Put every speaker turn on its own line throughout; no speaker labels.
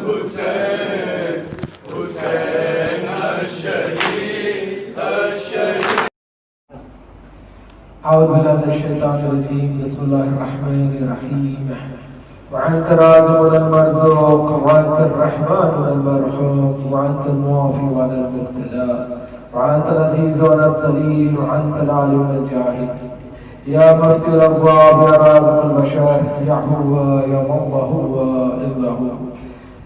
बिस्मिल्लाहिर्रहमानिर्रहीम वअन्त राज़िक़ुल मर्ज़ूक़ वअन्त अर्रहमान अल-मरहूम वअन्त अल-मुआफ़ी वअल मुब्तला वअन्त अल-अज़ीज़ वअल ज़लील वअन्त अल-आलिम वल-जाहिल या मुफ़्ती अल-अबवाब या राज़िक़ुल बशर या हुवा या मौला हुवा इल्ला हु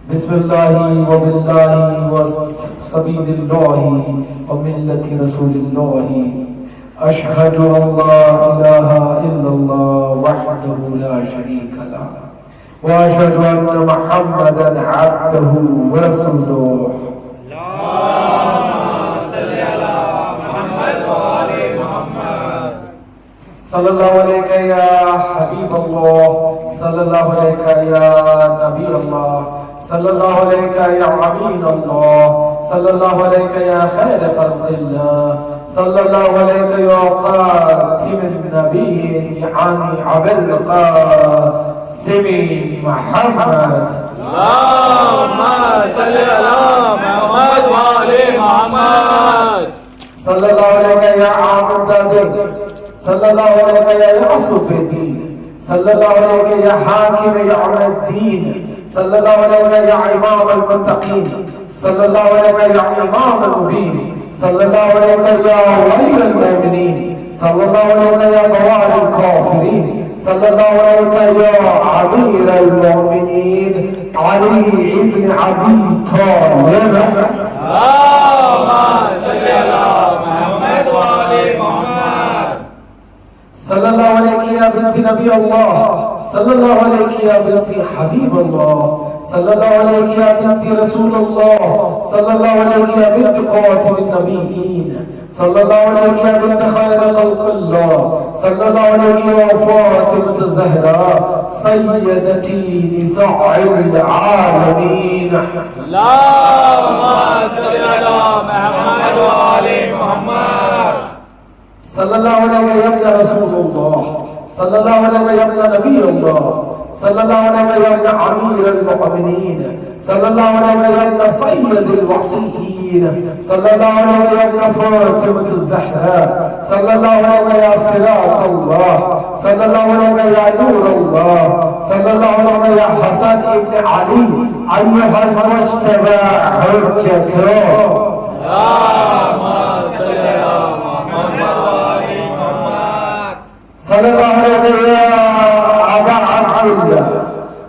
बिस्मिल्लाहि व बिल्लाहि व सबीलिल्लाहि व मिल्लति रसूलिल्लाहि अशहदु अल्ला इलाहा इल्लल्लाह वहदहु ला शरीका लह व अशहदु अन्ना मुहम्मदन अब्दुहु व रसूलुहु सल्लल्लाहु अलैका या हबीबल्लाह सल्लल्लाहु अलैका या नबीअल्लाह सल्लल्लाहु अलैका या अमीनल्लाह सल्लल्लाहु अलैका या खैर खल्क़िल्लाह सल्लल्लाहु अलैका या ख़ातिमुन नबिय्यीन यानी अबुल क़ासिम मुहम्मद अल्लाहुम्मा सल्लि अला मुहम्मद व आले मुहम्मद सल्लल्लाहु अलैका या आमदाद सल्लल्लाहु अलैका या यासुफ़ुद्दीन सल्लल्लाहु अलैका या हाकिम यौमुद्दीन सल्लल्लाहु अलैका या इमाम अल-मुत्तक़ीन सल्लल्लाहु अलैका या इमाम अल-मुबीन सल्लल्लाहु अलैका या वली अल-मुमिनीन सल्लल्लाहु अलैका या ग़वार अल-काफ़िरीन सल्लल्लाहु अलैका या अमीर अल-मुमिनीन अली इब्न अबी तालिब अल्लाहुम्मा सल्लि अला मुहम्मद व आले मुहम्मद सल्लल्लाहु अलैहि या बिन्ती नबी अल्लाह सल्लल्लाहु अलैहि या बिन्ती हबीब अल्लाह सल्लल्लाहु अलैहि या बिन्ती रसूल अल्लाह सल्लल्लाहु अलैहि या बिन्ती ख़ातिमुन नबिय्यीन सल्लल्लाहु अलैहि या बिन्ती खैर खल्क़िल्लाह सल्लल्लाहु अलैहि या फ़ातिमत ज़हरा सय्यदती निसाइल आलमीन अल्लाहुम्मा सल्लि अला मुहम्मद व आले मुहम्मद सल्लल्लाहु अलैहि या रसूलुल्लाह सल्लल्लाहु अलैहि या नबी अल्लाह सल्लल्लाहु अलैहि या अमीर अल-मुमिनीन सल्लल्लाहु अलैहि या सय्यद अल-वसीय्यीन सल्लल्लाहु अलैहि या फ़ातिमत ज़हरा सल्लल्लाहु अलैहि या सिरात अल्लाह सल्लल्लाहु अलैहि या नूर अल्लाह सल्लल्लाहु अलैहि या हसन इब्न अली अय्युहल मुज्तबा हुज्जतु अल्लाहुम्मा सल्लि अला मुहम्मद व आले मुहम्मद सल्लल्लाहु अलैहि या अबा अब्दुल्लाह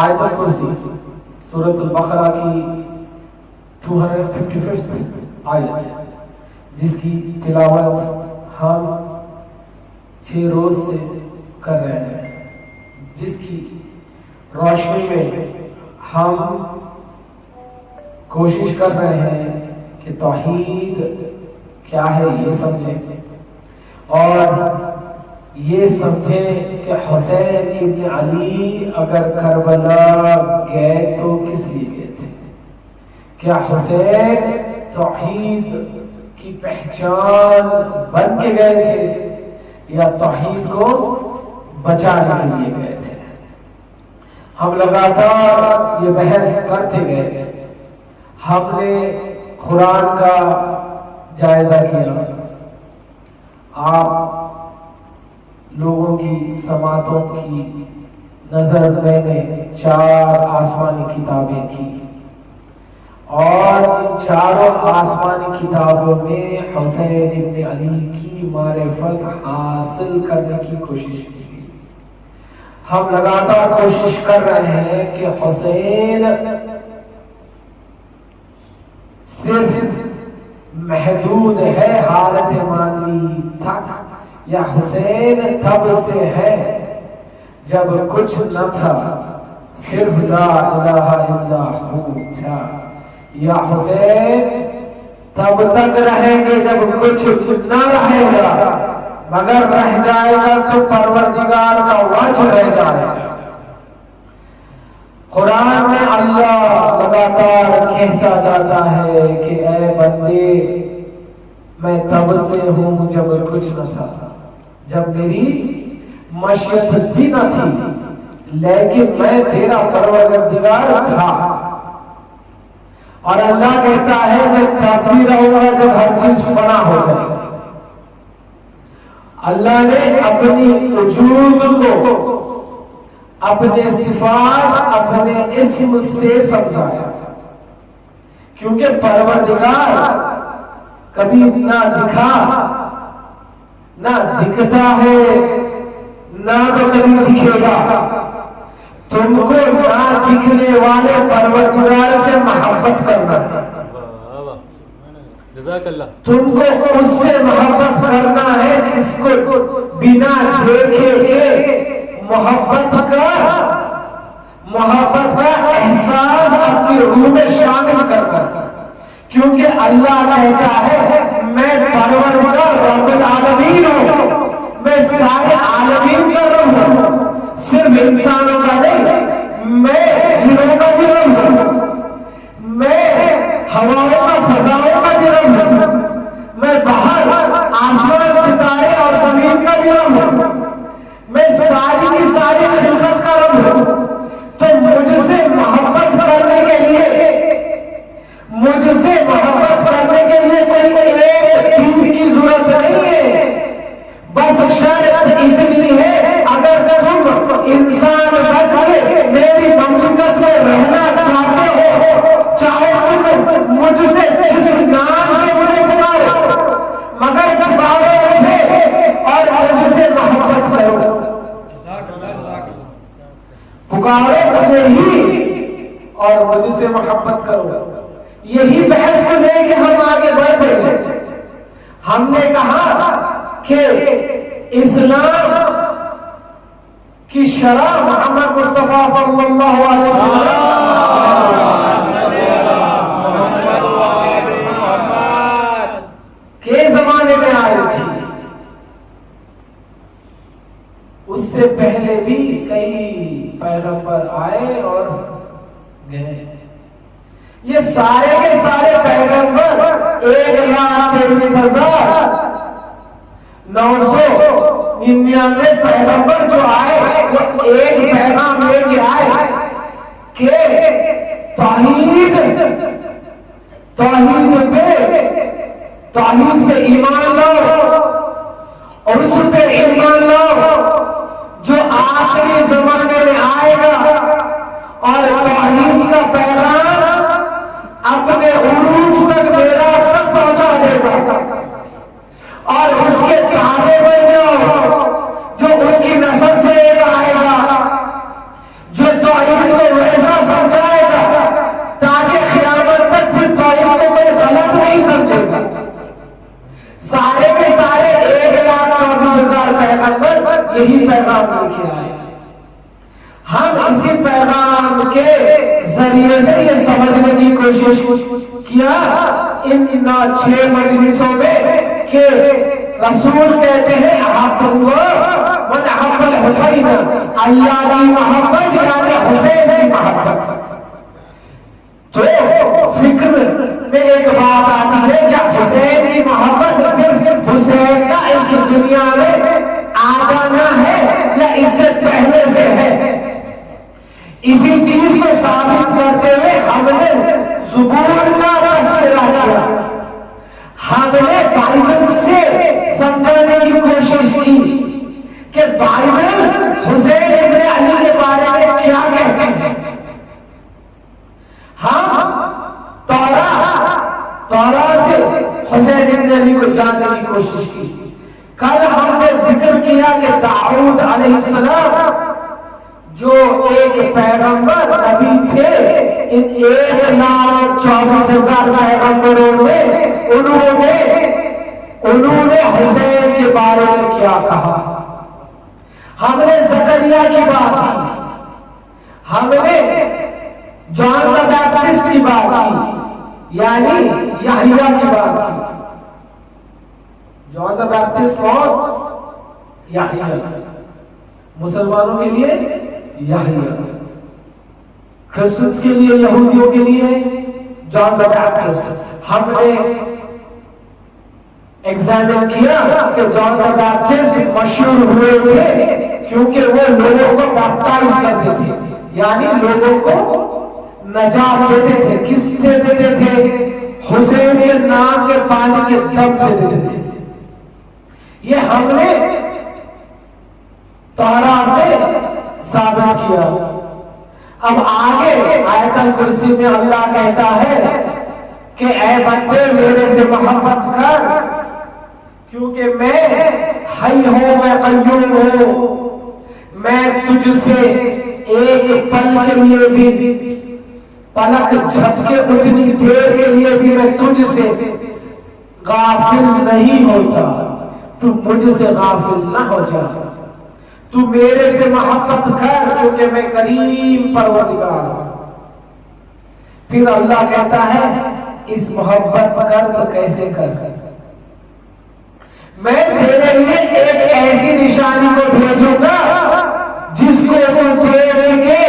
आयत कुर्सी सूरत अल-बक़रा की 255th आयत जिसकी तिलावत हम 6 रोज से कर रहे हैं जिसकी रोशनी में हम कोशिश कर रहे हैं कि तौहीद क्या है ये समझे, और ये समझे कि हुसैन इब्न अली अगर करबला गए तो किस लिए गए थे? क्या हुसैन तौहीद की पहचान बन के गए थे या तौहीद को बचाने के लिए गए थे? हम लगातार ये बहस करते गए। हमने कुरान का जायजा किया, आप लोगों की समातों की नजर मैंने 4 आसमानी किताबें की, और इन चारों आसमानी किताबों में हुसैन इब्न अली की मारिफत हासिल करने की कोशिश की। हम लगातार कोशिश कर रहे हैं कि हुसैन सिर्फ महदूद है हालत मानवी तक, या हुसैन तब से है जब कुछ न था, सिर्फ ला इलाहा इल्लल्लाहु था, या हुसैन तब तक रहेंगे जब कुछ न रहेगा, मगर रह जाएगा तो परवरदिगार का वजह रह जाएगा। कुरान में अल्लाह लगातार कहता जाता है कि ऐ बंदे, मैं तब से हूं जब कुछ न था, जब मेरी मशीयत भी न थी, लेकिन मैं तेरा परवरदिगार था। और अल्लाह कहता है मैं तब भी रहूंगा जब हर चीज फना हो जाएगी। अल्लाह ने अपनी वजूद को अपने सिफात, अपने इस्म से समझाया, क्योंकि परवरदिगार कभी ना दिखा, ना दिखता है, ना तो कभी दिखेगा। तुमको ना दिखने वाले परवरदिगार से मोहब्बत करना है, तुमको उससे मोहब्बत करना है जिसको बिना देखे के मोहब्बत का एहसास अपनी रूह में शामिल करना। क्योंकि अल्लाह कहता है मैं परवरदिगार रब्बुल आलमीन हूं, मैं सारे आलमीन का रब हूं, सिर्फ इंसानों का नहीं, मैं जिन्हों का भी रब हूं, मैं हवाओं का फजाओं का भी रब हूं, मैं बाहर आसमान सितारे और जमीन का भी रब हूं, मैं सारी की सारी खिलकत का रब हूं। तो मुझसे मोहब्बत करने के लिए, मुझसे मोहब्बत करने के लिए कोई एक चीज की जरूरत नहीं है, बस शर्त इतनी है, अगर तुम इंसान बन के मेरी ममलिकत में रहना चाहते हो, चाहे तुम मुझसे जिस नाम से मुझे पुकारो, मगर पुकारो मुझे और मुझसे मोहब्बत करो, पुकारो मुझे ही और मुझसे मोहब्बत करो। यही बहस को लेके हम आगे बढ़ रहे हैं। हमने कहा कि इस्लाम की शरअ मोहम्मद मुस्तफा सल्लल्लाहु अलैहि वसल्लम के जमाने में आई थी, उससे पहले भी कई पैगंबर आए और गए। ये सारे के सारे पैगंबर 1,23,999 पैगंबर जो आए, वो एक पैगाम लेके आए कि तौहीद पे ईमान लाओ और उस पे ईमान लाओ जो आखिरी जमाने में आएगा, और तौहीद का पैगाम अपने उरूज तक, मेराज तक पहुंचा देगा। और उसके ताबे में जो उसकी नस्ल से एक आएगा, जो तौहीद को वैसा समझाएगा ताकि क़यामत तक फिर तौहीद को कोई गलत नहीं समझेगा। सारे के सारे 1,24,000 पैगंबर यही पैगाम लेके आए। हम इसी पैगाम के जरिए से ये समझने की कोशिश किया। इन 6 मजलिसों में कि रसूल कहते हैं हुसैन, अल्लाह की मोहब्बत यानी हुसैन की मोहब्बत। तो फिक्र में एक बात आती है, क्या हुसैन की मोहब्बत सिर्फ हुसैन का इस दुनिया में आ जाना है या इससे पहले से है? इसी चीज को साबित करते हुए हमने ज़ुबूर का तस्करा किया, हमने बाइबल से समझाने की कोशिश की कि बाइबल हुसैन इब्न अली के बारे में क्या कहती है। हम तौरा से हुसैन इब्न अली को जानने की कोशिश की। कल हमने जिक्र किया कि दाऊद अलैहिस्सलाम जो एक पैगंबर नबी थे, इन 1,24,000 पैगंबरों में उन्होंने हुसैन के बारे में क्या कहा। हमने जकरिया की बात की, हमने जॉन द बैप्टिस्ट की बात की, यानी यहया की बात की। जॉन द बैप्टिस्ट और यहया मुसलमानों के लिए, यहया क्रिश्चियंस के लिए, यहूदियों के लिए जॉन द बैप्टिस्ट। हमने एग्जामिन किया कि जॉन द बैप्टिस्ट मशहूर हुए थे क्योंकि वो लोगों को बैप्टाइज करते थे, यानी लोगों को नजात देते थे। किससे देते थे? हुसैन के नाम के पानी के दम से देते थे। ये हमने तौरा से साबित किया। अब आगे आयतल कुर्सी में अल्लाह कहता है कि ऐ बंदे मेरे से मोहब्बत कर, क्योंकि मैं हई हूं, मैं कय्यूम हूं, मैं तुझसे एक पल के लिए भी, पलक झपके उतनी देर के लिए भी मैं तुझसे गाफिल नहीं होता। तू मुझसे गाफिल ना हो जा, तू मेरे से मोहब्बत कर क्योंकि मैं करीम परवरदिगार हूं। फिर अल्लाह कहता है इस मोहब्बत कर तो कैसे कर? मैं तेरे लिए एक ऐसी निशानी को भेजूंगा जिसको तू देख के,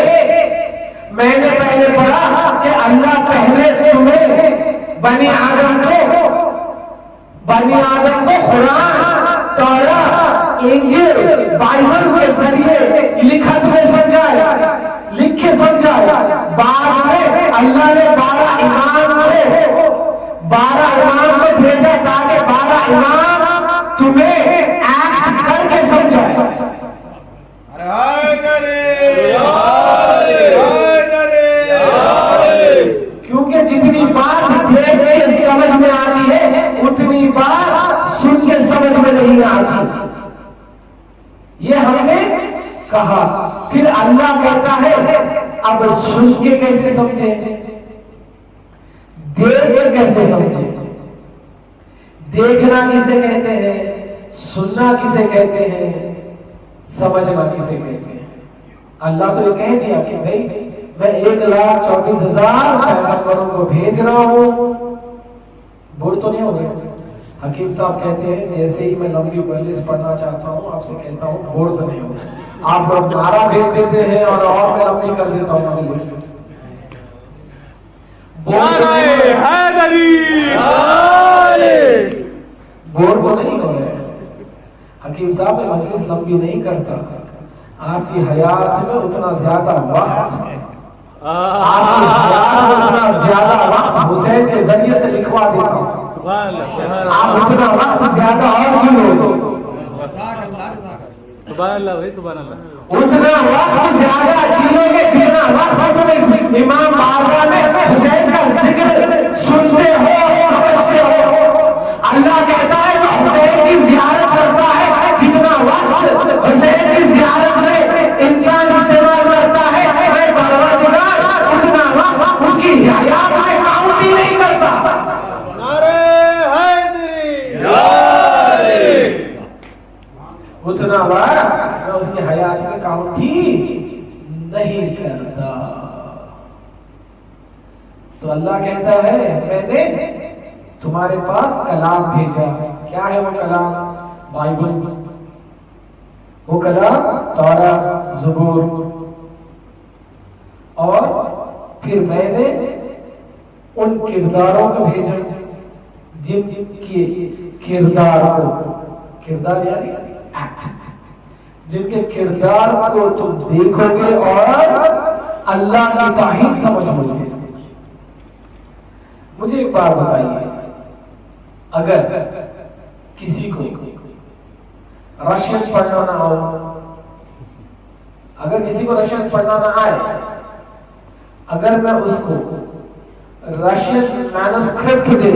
मैंने पहले पढ़ा कि अल्लाह पहले तुम्हें बनी आदम को कुरान, तौरा, इंजील, बाइबल के जरिए लिखत में समझाया, लिख के समझाया। बाद में अल्लाह ने 12 इमाम को भेजा ताकि 12 इमाम तुम्हें एक्ट करके समझाए। क्योंकि जितनी बात देख के समझ में आती है उतनी बात सुन के समझ में नहीं आती। ये हमने कहा। फिर अल्लाह कहता है अब सुन के कैसे समझे, देख के कैसे समझे? देखना किसे कहते हैं, सुनना किसे कहते हैं, समझना किसे कहते हैं? अल्लाह तो ये कह दिया कि भाई मैं 1,34,000 पैगंबरों को भेज रहा हूं। बोर तो नहीं हो गया? हकीम साहब कहते हैं जैसे ही मैं लंबी बहलिस पढ़ना चाहता हूं आपसे कहता हूं बोर तो नहीं होगा। आप लोग नारा भेज देते हैं और मैं लंबी कर देता हूं मजलिस। बोर तो नहीं हो रहे? हकीम साहब से मजलिस लंबी नहीं करता। आपकी हयात में उतना ज्यादा वक्त है, आपकी हयात में उतना ज्यादा वक्त हुसैन के जरिए से लिखवा देता हूं। आप उतना वक्त ज्यादा और जिलोगे, उतना वक्त ज्यादा जिलोगे जितना वक्त तुम इस इमाम बारगाह में हुसैन का जिक्र सुनते हो, समझते हो। अल्लाह कहता है जो हुसैन की ज़ियारत करता है, जितना वक्त हुसैन की ज़ियारत में इंसान इस्तेमाल करता है, मैं परवरदिगार उतना वक्त उसकी हयात में काउंट ही नहीं करता। उतना वक्त मैं उसकी हयात में काउंट ही नहीं करता। तो अल्लाह कहता है मैंने तुम्हारे पास कलाम भेजा। क्या है वो कलाम? बाइबल, वो कलाम तौरा, ज़बूर। और फिर मैंने उन किरदारों को भेजा जिनके किरदार को, किरदार यानी एक्ट, जिनके किरदार को तुम देखोगे और अल्लाह की तौहीद समझोगे। मुझे एक बात बताइए, अगर किसी को रशियन पढ़ना ना हो, अगर किसी को रशियन पढ़ना ना आए, अगर मैं उसको रशियन मैन्युस्क्रिप्ट दे,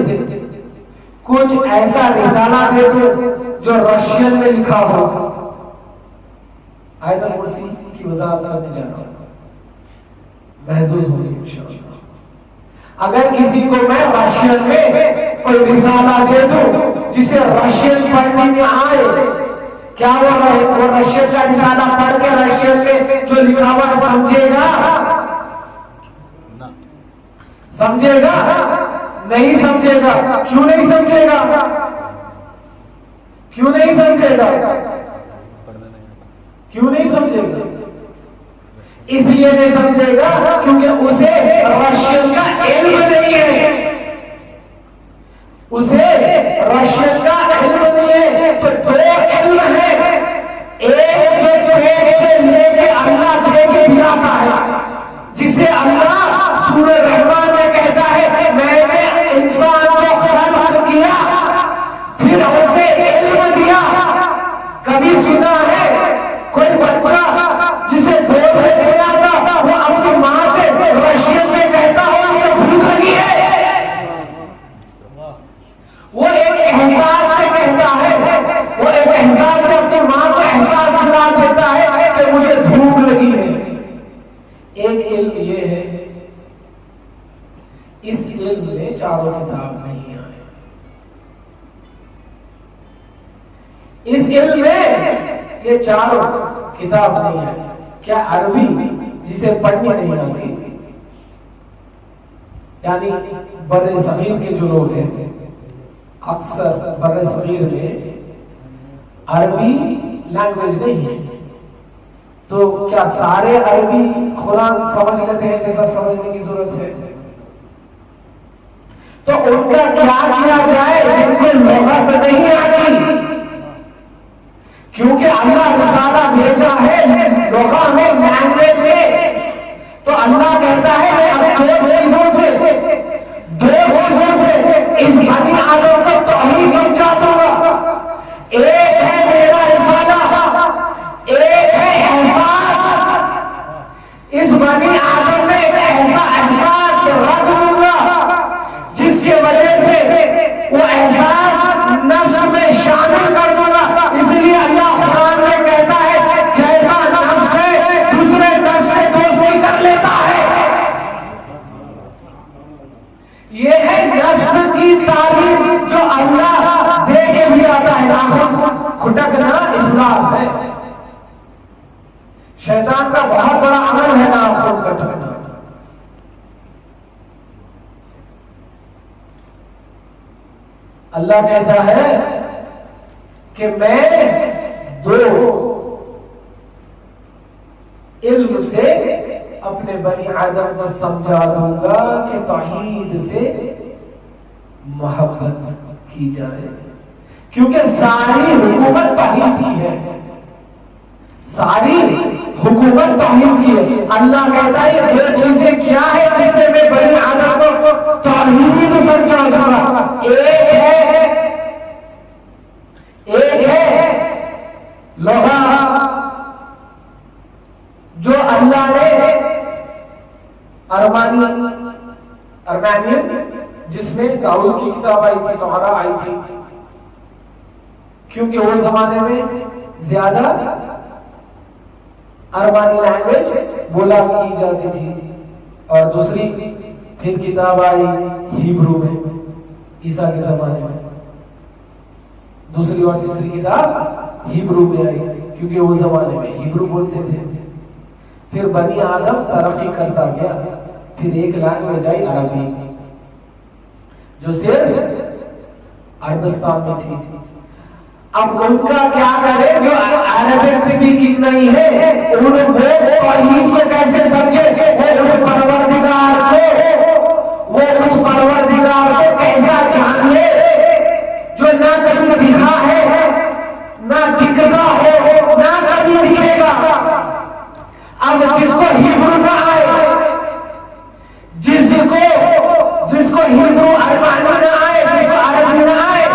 कुछ ऐसा रिसाला दे दो जो रशियन में लिखा हो, आयतुल कुर्सी की वजाहत करने जा रहा हूं, महसूस होगी इंशाअल्लाह। अगर किसी को मैं रशियन में कोई रिसाला दे दूं जिसे रशियन पढ़ने में आए, क्या वो रशियन का रिसाला पढ़ के रशियन में जो लिखा हुआ समझेगा? समझेगा? नहीं समझेगा। क्यों नहीं समझेगा? क्यों नहीं समझेगा? क्यों नहीं समझेगा? इसलिए नहीं समझेगा क्योंकि उसे रशियन का इल्म नहीं है, उसे रशियन का इल्म नहीं है। तो दो इल्म है, एक जो पेट से लेके अल्लाह दे के जाता है, जिसे अल्लाह सूरह रहमान में कहता है मैंने इंसान को खल्क किया, फिर उसे इल्म दिया। कभी सुना है कोई बच्चा जिसे दूध दिया था वो अपनी मां से रशियन में कहता हो मुझे भूख लगी है? वो एक एहसास से कहता है, वो एक एहसास से अपनी मां को एहसास दिला देता है कि मुझे भूख लगी है। एक इल्म ये है, इस इल्म में चारों किताब नहीं आए। इस इल्म में ये चारों किताब नहीं है। क्या अरबी जिसे पढ़नी नहीं आती, यानी बर्रे सगीर के जो लोग हैं, अक्सर बर्रे सगीर में अरबी लैंग्वेज नहीं है, तो क्या सारे अरबी कुरान समझ लेते हैं जैसा समझने की जरूरत है? तो उनका क्या किया जाए जिनको लुगत नहीं आती? क्योंकि अल्लाह रिसाला भेजा है लुगा में, लैंग्वेज में। तो अल्लाह कहता है मैं अब दो चीजों से इस बनी आदम को तौहीद समझा दूंगा। एक है मेरा रिसाला, एक है एहसास। इस बनी आदम में एक ऐसा एहसास रख दूंगा जिसके वजह से वो एहसास नफ्स में शामिल कर दूंगा। इसलिए अल्लाह कुरान में कहता है जैसा नफ्स है दूसरे नफ्स से दोस्ती कर लेता है। ये है नफ्स की तालीम जो अल्लाह दे के भी आता है। नाखून खुटकना इफलास है, शैतान का बहुत बड़ा अमल है नाखून खटकना। अल्लाह कहता है कि मैं दो इल्म से अपने बनी आदम को समझा दूंगा कि तौहीद से मोहब्बत की जाए, क्योंकि सारी हुकूमत तौहीद की है, सारी हुकूमत तौहीद की है। अल्लाह कहता है ये दो चीजें क्या है जिससे मैं बनी आदम को तौहीद समझा दूंगा? एक है लुगा जो अल्लाह ने अरमानियन जिसमें दाऊद की किताब आई थी, तौरा आई थी, क्योंकि वो जमाने में ज्यादा अरमानी लैंग्वेज बोला की जाती थी। और दूसरी फिर किताब आई हिब्रू में, ईसा के जमाने में दूसरी और तीसरी किताब हिब्रू में आई, क्योंकि वो जमाने में हिब्रू बोलते थे। फिर बनी आदम तरक्की करता गया, फिर एक लैंग्वेज आई अरबी, जो सिर्फ अरबिस्तान में थी। अब उनका क्या करे जो अरबिक स्पीकिंग नहीं है, वो तौहीद को कैसे समझे, वो उस परवरदिगार को कैसा जान ले जो ना कभी दिखा है, ना दिखता हो, ना कभी दिखेगा। अब जिसको हिब्रू ना आए, जिसको हिब्रू अरबानी ना आए, जिसको अरबी ना आए,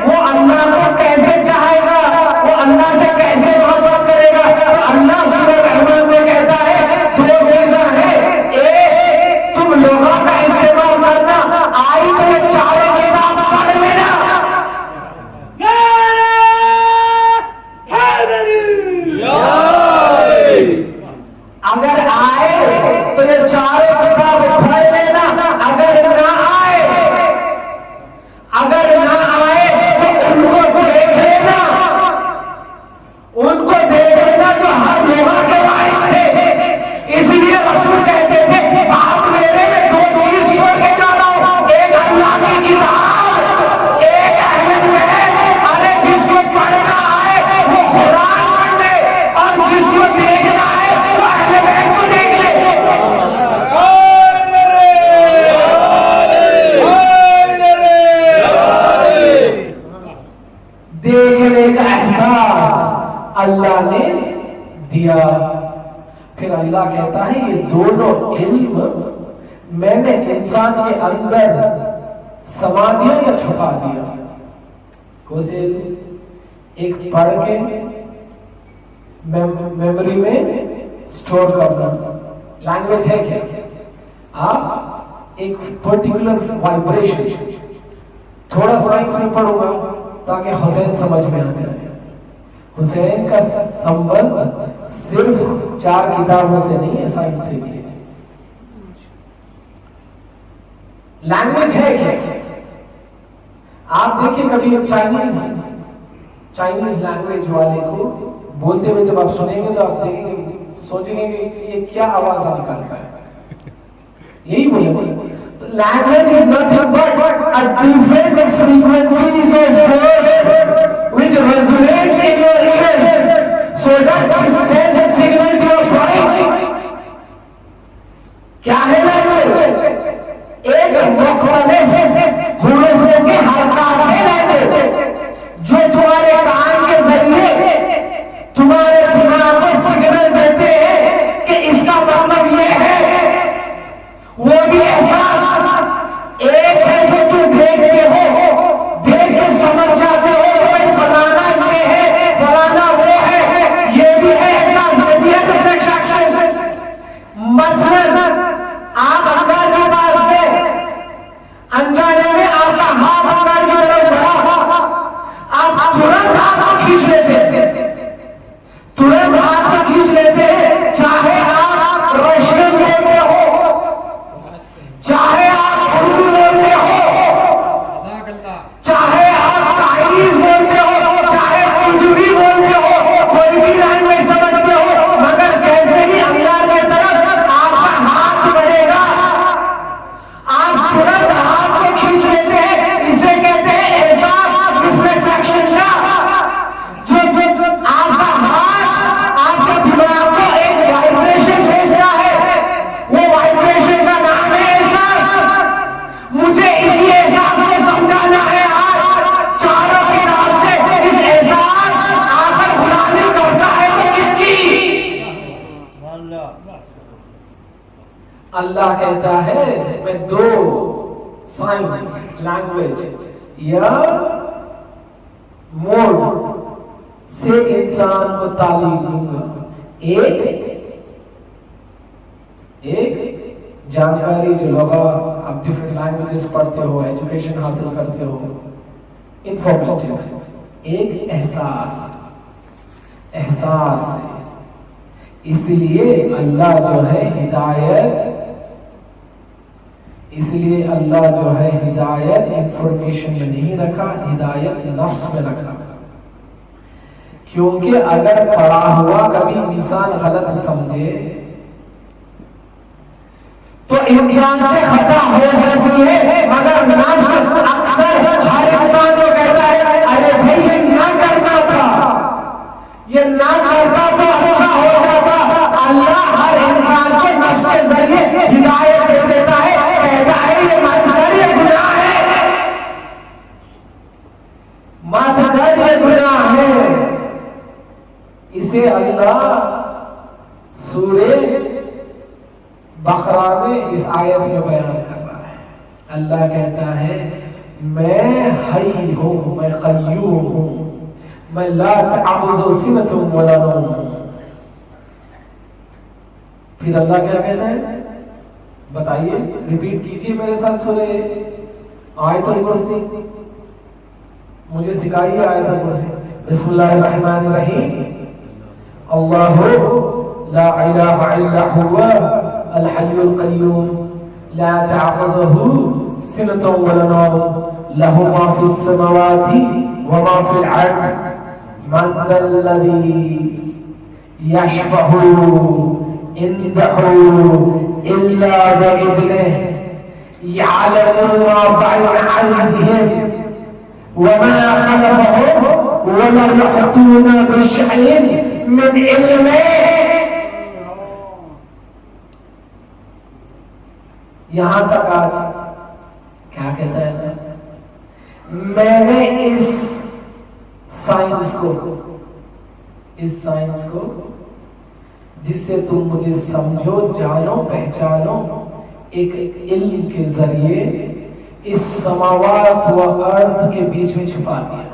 वो अल्लाह को कैसे चाहेगा, वो अल्लाह से कैसे मोहब्बत करेगा। तो अल्लाह सूरह रहमान में कहता है दो चीजें हैं, एक तुम लोहा का इस्तेमाल करना, आई तो ये चारों किताब पढ़ लेना। अगर आए तो ये चारों किताब पढ़ लेना, अगर ना आए तो उनको देख लेना जो हर लोहा के वारिस थे। इसलिए रसूल कहते थे आप मेरे में दो चीज छोड़ के जा रहा हूं, एक अल्लाह की किताब, एक अहले बैत। अरे जिसको पढ़ना आए वो कुरान पढ़ ले, और जिसको देखना है वो अहले बैत को देख ले। देखने का एहसास अल्लाह ने दिया। फिर अल्लाह कहता है ये दोनों इल्म मैंने इंसान के अंदर समा दिया या छुपा दिया। कोई एक पढ़ के मेमोरी में स्टोर करना, लैंग्वेज है क्या, आप एक पर्टिकुलर वाइब्रेशन, थोड़ा साइंस में पढ़ूंगा ताकि हुसैन समझ में आ जाए। हुसैन का संबंध सिर्फ 4 किताबों से नहीं है, साइंस से भी है। लैंग्वेज है क्या, आप देखिए कभी एक चाइनीज लैंग्वेज वाले को बोलते हुए जब आप सुनेंगे तो आप देखेंगे, सोचेंगे कि ये क्या आवाज निकालता है, यही बोलेंगे। Language is nothing but a different frequencies of words which resonates in your ears, so that it sends a signal to your body. क्या है लैंग्वेज? एक मुख्तलिफ हुरूफों के हरकत है लैंग्वेज, जो तुम्हारे कान के जरिए तुम्हारे दिमाग को सिग्नल देते हैं कि इसका मतलब ये है। वो भी एहसास एक है जो तुम देखते हो, देख के समझ जाते हो भाई फलाना ये है, फलाना वो है, ये भी है एहसास, ये भी है रिफ्लेक्शन। मसलन आप अंगार के पास में अनजाने में आपका हाथ अंगार की तरफ बढ़ा, आप तुरंत हाथ को खींच लेते, तुरंत हाथ को खींच लेते, चाहे आप रशियन बोलते हो, चाहे आप उर्दू बोलते हो, चाहे आप चाइनीज बोलते हो, चाहे कुछ भी बोलते हो, कोई भी लैंग्वेज समझते हो, मगर जैसे ही अंगार की तरफ आपका हाथ बढ़ेगा, आप तुरंत हाथ को खींच लेते हैं। इसे कहते हैं एहसास, रिफ्लेक्स एक्शन का, जो आपका हाथ आपके दिमाग को एक वाइब्रेशन भेजता है, वो वाइब्रेशन का नाम है एहसास। मुझे इसी एहसास को समझाना है आज चारों किताब से। इस एहसास आखिर गुलामी करता है तो किसकी? अल्लाह कहता है मैं दो साइंस, लैंग्वेज या मोड से इंसान को तालीम दूंगा। एक जानकारी जो लोग आप डिफरेंट लैंग्वेजेस पढ़ते हो, एजुकेशन हासिल करते हो, इंफॉर्मेटिव। एक एहसास है। इसलिए अल्लाह जो है हिदायत इंफॉर्मेशन में नहीं रखा, हिदायत नफ्स में रखा। क्योंकि अगर पढ़ा हुआ कभी इंसान गलत समझे तो इंसान से खता हो सकती है, मगर नफ्स अक्सर हर इंसान को कहता मातगर ये गुनाह है। इसे अल्लाह सूरे बकरा में इस आयत में बयान कर रहा है। अल्लाह कहता है मैं हई हूं, मैं क़य्यूम हूं, मैं ला तअख़ुज़ु सिनतुन वला नौम। फिर अल्लाह क्या कहता है बताइए, रिपीट कीजिए मेरे साथ सूरे आयतुल कुर्सी, मुझे सिखाइए आयतुल कुर्सी। बिस्मिल्लाहिर्रहमानिर्रहीम, अल्लाहु ला इलाहा इल्ला हुवा अल हय्युल क़य्यूम ला तअख़ुज़ुहु सिनतुन वला नौम लहु मा फ़िस समावाति व मा फ़िल अर्ज़ मन ज़ल्लज़ी यशफ़अु इंदहु इल्ला बिइज़्निहि यअलमु मा बैना अयदीहिम व मा खलफहुम व ला यहतूना बिशैइन मिन इल्मिहि। यहां तक आज क्या कहता है, मैंने इस साइंस को जिससे तुम मुझे समझो, जानो, पहचानो, एक इल्म के जरिए इस समावात व अर्थ के बीच में छुपा दिया।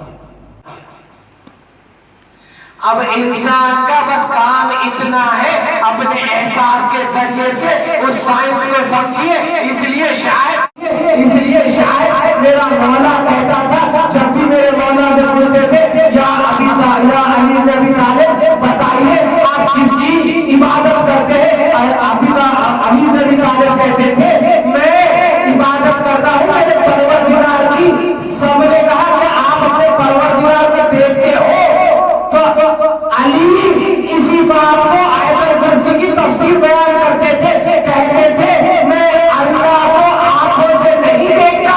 अब इंसान का बस काम इतना है, अपने एहसास के जरिए से उस साइंस को समझिए। इसलिए शायद मेरा मौला कहता था, जब भी मेरे मौला से पूछते थे या अली नबी तालिब बताइए आप किसकी इबादत करते हैं, अली नबी तालिब कहते थे मैं इबादत करता हूँ मेरे परवरदिगार की। सबने कहा कि आप अपने परवरदिगार को देखते हो, तो अली इसी बात को आयतुल कुर्सी की तफसीर बयान करते थे, कहते थे मैं अल्लाह को आंखों से नहीं देखता,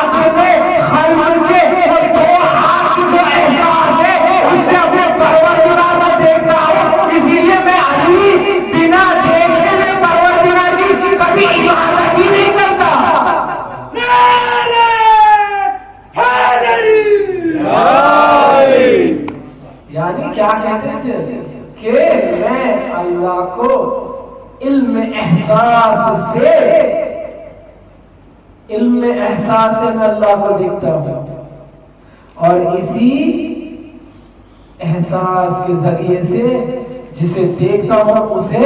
अपने खल्क़ के और दो हाथ जो एहसास है उससे अपने परवरदिगार को देखता हूँ। इसीलिए मैं अली बिना देखे में परवरदिगार की कभी इबादत ही नहीं करता। यानी क्या कहते थे कि मैं अल्लाह को इल्म एहसास से मैं अल्लाह को देखता हूं, और इसी एहसास के जरिए से जिसे देखता हूं उसे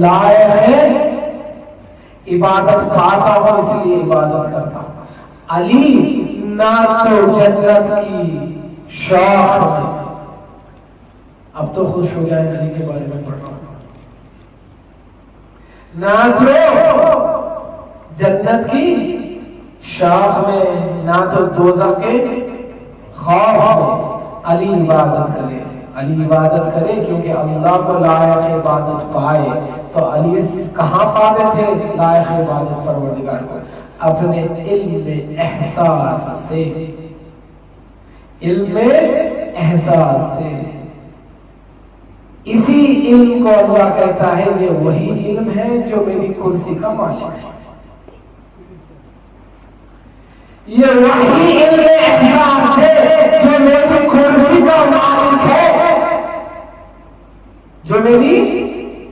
लायक है इबादत पाता हूं, इसलिए इबादत करता हूं। अली ना तो जन्नत की शौक है, अब तो खुश हो जाए अली के बारे में पढ़ रहा हूं, ना तो जन्नत की शाख में, ना तो दोज़ख के खौफ में। अली इबादत करे क्योंकि अल्लाह को लायक इबादत पाए। तो अली कहां पाते थे लायक इबादत परवरदिगार को? अपने इल्म एहसास से, इल्म एहसास से। इसी इल्म को अल्लाह कहता है ये वही इल्म है जो मेरी कुर्सी का मालिक है। ये वही इल्म एहसास है जो मेरी कुर्सी का मालिक है, जो मेरी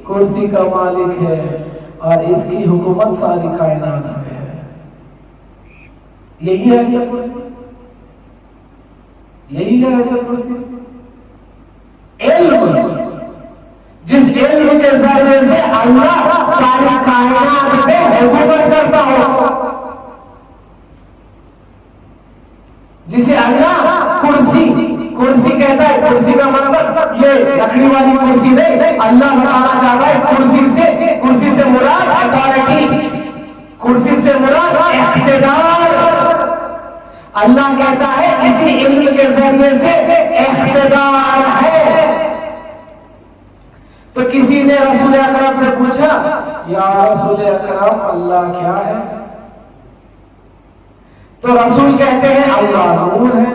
कुर्सी का मालिक है, और इसकी हुकूमत सारी कायनात में है। यही है आयतुल कुर्सी, यही है आयतुल कुर्सी। इल्म, जिस इल्म के जरिए से अल्लाह सारी कायनात पे हुकूमत करता हो, जिसे अल्लाह कुर्सी कहता है। कुर्सी का मतलब ये लकड़ी वाली कुर्सी नहीं, अल्लाह बताना चाहता है कुर्सी से मुराद अथॉरिटी, कुर्सी से मुराद इख्तिदार। अल्लाह कहता है इसी इल्म के जरिए से इख्तिदार है। तो किसी ने रसूल अकरम से पूछा, या रसूल अकरम अल्लाह क्या है? तो रसूल कहते हैं अल्लाह नूर है।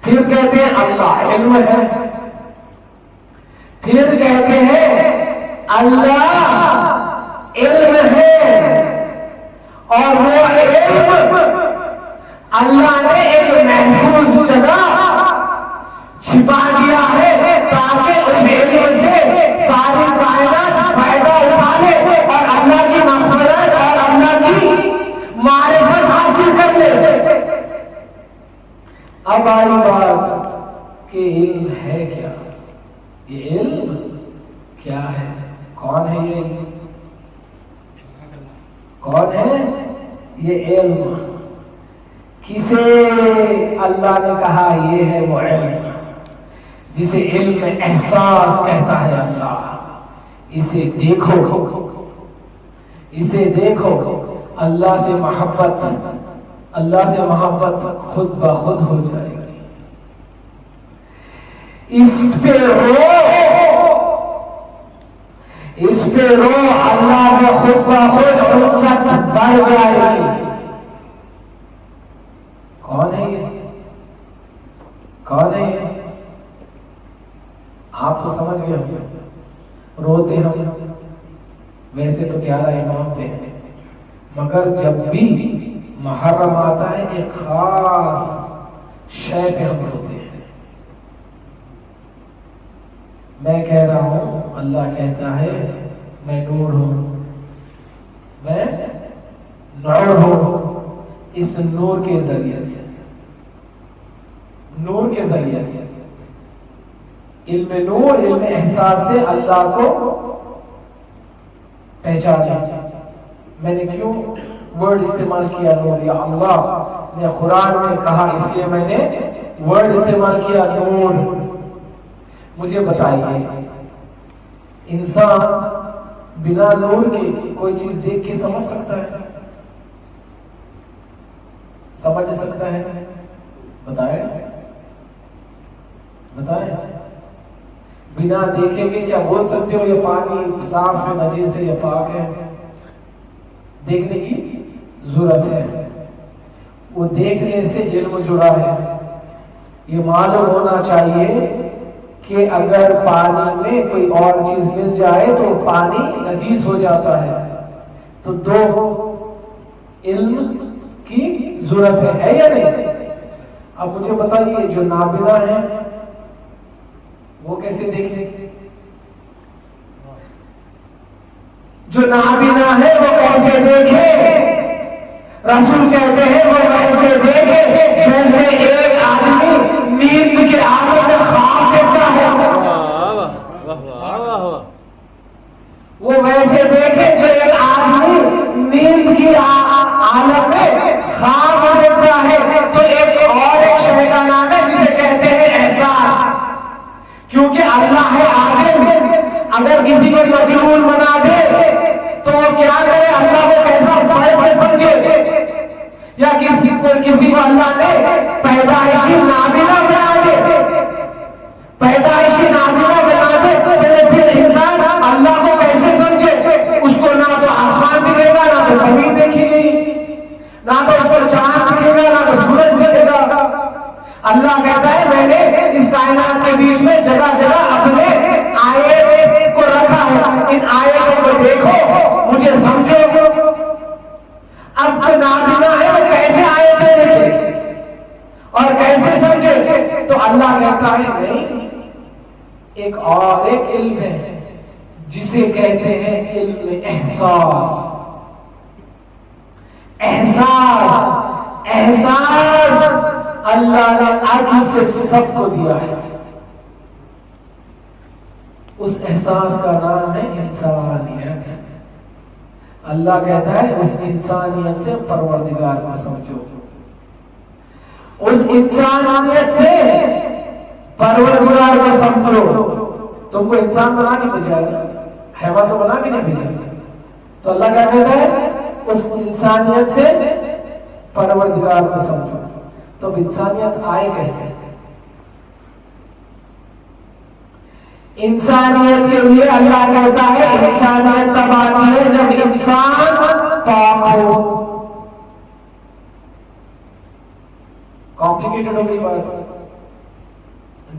फिर कहते हैं अल्लाह इल्म है। फिर कहते हैं अल्लाह इल्म है, और वो इल्म अल्लाह ने एक महफूज जगह छिपा दिया है ताकि उस इल्म से सारी कायनात फायदा उठा ले और अल्लाह की मग़फ़िरत और अल्लाह की मारिफत हासिल कर ले। अब आई बात कि इल्म है क्या? ये इल्म क्या है? कौन है ये? कौन है ये इल्म? किसे अल्लाह ने कहा ये है वो इल्म जिसे इल्म एहसास कहता है अल्लाह। इसे देखो, इसे देखो, अल्लाह से मोहब्बत खुद ब खुद हो जाएगी। इस पे रो, अल्लाह से खुद ब खुद उनसत बढ़ जाएगी। कौन है ये? कौन है ये? आप तो समझ गए होंगे। रोते हम वैसे तो 11 इमाम थे, मगर जब भी मुहर्रम आता है एक खास शय पे हम रोते हैं। मैं कह रहा हूं, अल्लाह कहता है मैं नूर हूं, मैं नूर हूं। इस नूर के जरिए से, नूर के जरिए से, इल्म नूर, इल्म एहसास से अल्लाह को पहचाना। मैंने क्यों वर्ड इस्तेमाल किया नूर? या अल्लाह ने कुरान में कहा इसलिए मैंने वर्ड इस्तेमाल किया नूर। मुझे बताइए, इंसान बिना नूर के कोई चीज देख के समझ सकता है? समझ सकता है? बताए बताए। बिना देखे के क्या बोल सकते हो ये पानी साफ है, नजीस है या पाक है? देखने की जरूरत है। वो देखने से इल्म जुड़ा है। ये मालूम होना चाहिए कि अगर पानी में कोई और चीज मिल जाए तो पानी नजीस हो जाता है। तो दो इल्म की जरूरत है या नहीं? अब मुझे बताइए, जो नाबिना है वो कैसे देखे? जो नाबिना है वो कैसे देखे? रसूल कहते हैं वो वैसे देखे जैसे एक आदमी नींद के आलम में ख्वाब देखता है। वो वैसे देखे जो एक आदमी नींद की आलम में ख्वाब देखता है। तो एक शय का नाम है जिसे कहते हैं एहसास। क्योंकि अल्लाह है आलिम, अगर किसी को मजनून बना दे तो वो क्या करे? अल्लाह को कैसा फायदा समझे? या किसी को अल्लाह ने पैदाइशी नाबिना बना दे, पैदाइशी नाबिना बना दे तो फिर इंसान अल्लाह को कैसे समझे? उसको ना तो आसमान दिखेगा, ना तो जमीन देखेगी, ना तो उसको चांद दिखेगा, ना तो सूरज दिखेगा। अल्लाह कहता है मैंने इस कायनात के बीच में जगह जगह अपने आयत को रखा है। इन आयतों को देखो, मुझे समझो। अब जो नाबिना है वो कैसे आयतें देखे और कैसे समझे? तो अल्लाह कहता है नहीं, एक और एक इल्म है जिसे कहते हैं इल्म एहसास। एहसास, एहसास अल्लाह ने अक्ल से सबको दिया है। उस एहसास का नाम है इंसानियत। अल्लाह कहता है उस इंसानियत से परवरदिगार को समझो, उस इंसानियत से परवरदिगार को समझो। तुमको इंसान बना के भेजा है, हैवान तो बना के नहीं भेजा। तो अल्लाह क्या कहता है? उस इंसानियत से परवरदिगार को समझो। तो इंसानियत आए कैसे? इंसानियत के लिए अल्लाह कहता है इंसानियत तब आती है जब इंसान पाक हो। कॉम्प्लिकेटेड हो गई बात,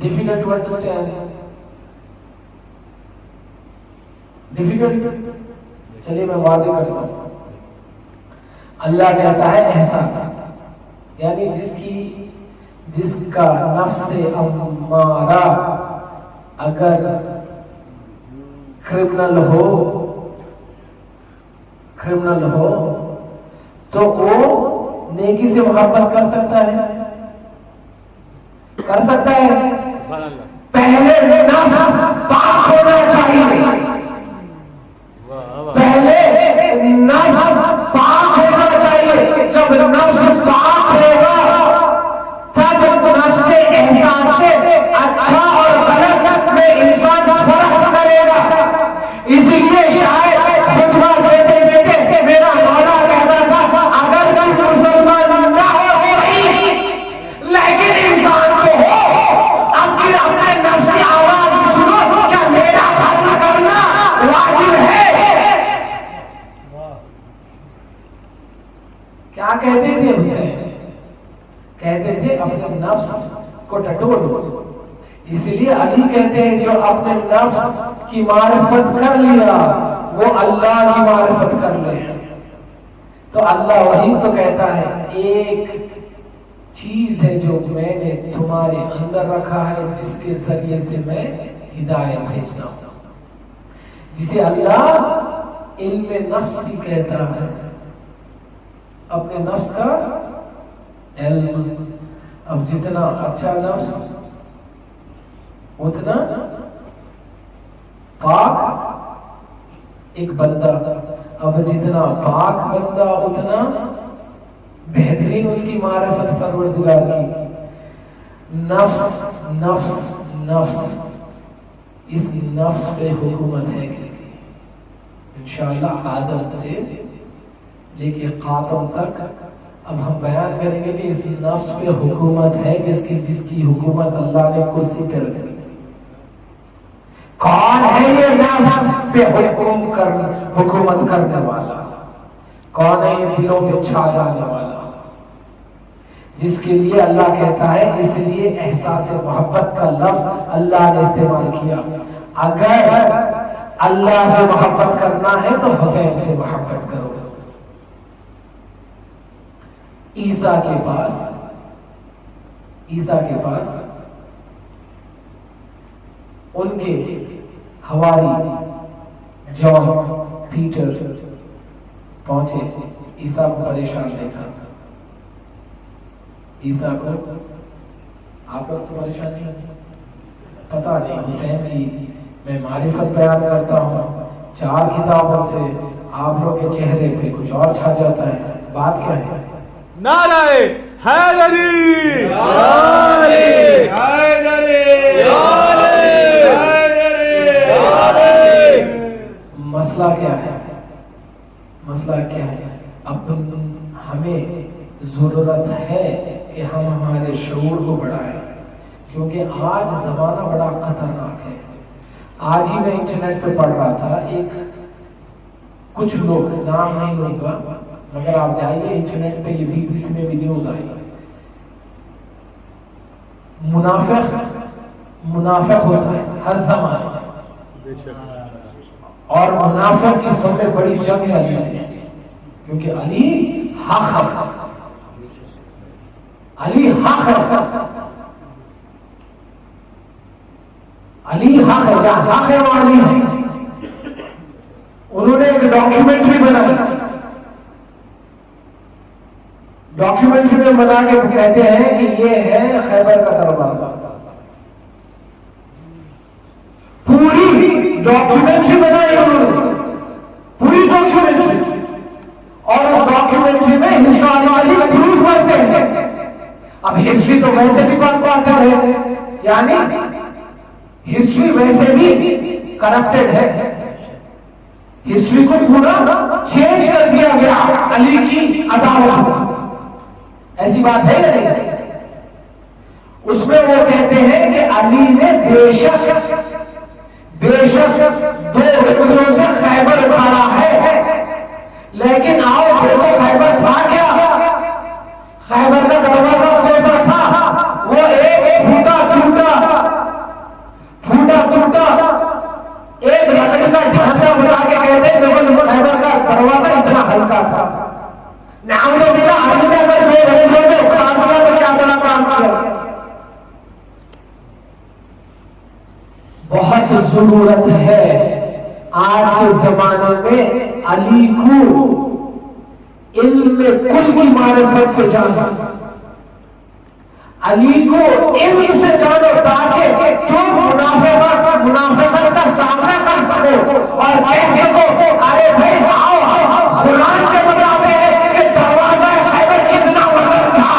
डिफिकल्ट टू अंडरस्टैंड, डिफिकल्ट। चलिए मैं वादे करता हूं। अल्लाह कहता है एहसास, यानी जिसका नफ्स अम्मारा अगर क्रिमिनल हो तो वो नेकी से मोहब्बत कर सकता है। पहले नफ्स पाक होना चाहिए, जब नफ्स पाक होगा तब नफ्स से एहसास से अच्छा और गलत में इंसान फर्क करेगा। इसलिए शायद खुतबा देते देते मेरा मौला कहता था, अगर कोई मुसलमान ना हो सही लेकिन इंसान तो हो, अपने नफ्स की आवाज सुनो, क्या मेरा कत्ल करना वाजिब है? क्या कहते थे उसे? कहते थे अपने नफ्स को टटोलो। इसलिए अली कहते हैं जो अपने नफ्स की मारिफत कर लिया वो अल्लाह की मारिफत कर ले। तो अल्लाह वही तो कहता है, एक चीज है जो मैंने तुम्हारे अंदर रखा है जिसके जरिए से मैं हिदायत भेजना हूं, जिसे अल्लाह इल्म नफ्सी कहता है, अपने नफ्स का इल्म। अब जितना अच्छा नफ्स उतना पाक एक बंदा, अब जितना पाक बंदा उतना बेहतरीन उसकी मारिफत परवरदिगार की। नफ्स इस नफ्स पे हुकूमत है किसकी? इंशाअल्लाह आदम से लेके कातम तक अब हम बयान करेंगे कि इस नफ्स पे हुकूमत है किसकी, जिसकी हुकूमत अल्लाह ने कुर्सी पे रख दी। कौन है ये नफ्स पे हुकूमत करने वाला? कौन है ये दिलों पे छा जाने वाला? जिसके लिए अल्लाह कहता है, इसलिए एहसास मोहब्बत का लफ्ज अल्लाह ने इस्तेमाल किया। अगर अल्लाह से मोहब्बत करना है तो हुसैन से मोहब्बत करो। ईसा के पास उनके हवारी जॉन पीटर पहुंचे, ईसा को परेशान देखा। ईसा को आप लोग तो परेशान नहीं, पता नहीं, हुसैन की मैं मारिफत बयान करता हूँ 4 किताबों से, आप लोग के चेहरे पे कुछ और छा जाता है। बात क्या है?
नाराए हैदरी,
मसला क्या है? अब हमें जरूरत है कि हम हमारे शऊर को बढ़ाएं, क्योंकि आज जमाना बड़ा खतरनाक है। आज ही मैं इंटरनेट पे पढ़ रहा था, कुछ लोग, नाम नहीं लूंगा, मगर आप जाइए इंटरनेट पे, ये बीबीसी में भी न्यूज आई, मुनाफिक होता है हर जमाने, और मुनाफिक की सबसे बड़ी जंग है अली से, क्योंकि अली हक है, अली हक है, जहां हक है वहां अली है। उन्होंने एक डॉक्यूमेंट्री बनाई, डॉक्यूमेंट्री में बना के कहते हैं कि ये है खैबर का दरवाजा। पूरी डॉक्यूमेंट्री बनाई उन्होंने, पूरी डॉक्यूमेंट्री, और उस डॉक्यूमेंट्री में हिस्टोरिकली प्रूफ करते हैं। अब हिस्ट्री तो वैसे भी कॉन्ट्रैक्टेड है, यानी हिस्ट्री वैसे भी करप्टेड है। हिस्ट्री को पूरा चेंज कर दिया गया अली की अदालत में, ऐसी बात है या नहीं? उसमें वो कहते हैं कि अली ने बेशक 2 हिंदुओं से खैबर उठाना है, लेकिन आओ देखो खैबर था क्या? खैबर का दरवाजा खोसा था, वो एक फूटा टूटा एक लकड़ी का ढांचा बना के कहते हैं देखो खैबर का दरवाजा इतना हल्का था। नाम ने मिला, अगर 2 हिंदुओं में जरूरत है आज के जमाने में अली को इल्म कुल की मारिफत से जानो, अली को इल्म से जानो ताकि तुम मुनाफिकत का सामना कर सको और कह सको अरे भाई आओ कुरान के बताते हैं कि दरवाजा खैबर कितना वजन था।